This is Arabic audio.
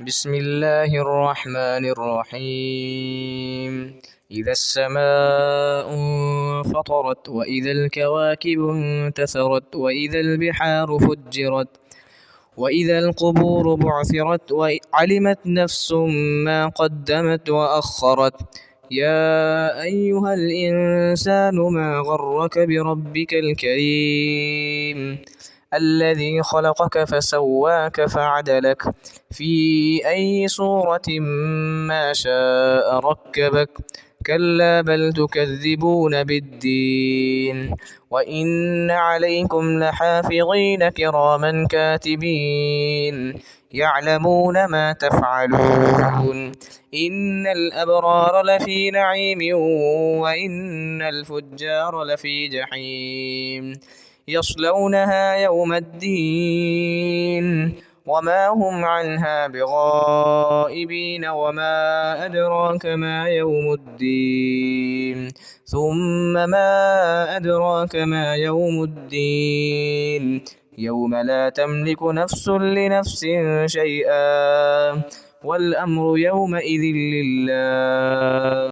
بسم الله الرحمن الرحيم. إذا السماء انفطرت وإذا الكواكب انتثرت وإذا البحار فجرت وإذا القبور بعثرت وعلمت نفس ما قدمت وأخرت. يا أيها الإنسان ما غرك بربك الكريم الذي خلقك فسواك فعدلك في أي صورة ما شاء ركبك. كلا بل تكذبون بالدين وإن عليكم لحافظين كراما كاتبين يعلمون ما تفعلون. إن الأبرار لفي نعيم وإن الفجار لفي جحيم يصلونها يوم الدين وما هم عنها بغائبين. وما أدراك ما يوم الدين ثم ما أدراك ما يوم الدين يوم لا تملك نفس لنفس شيئا والأمر يومئذ لله.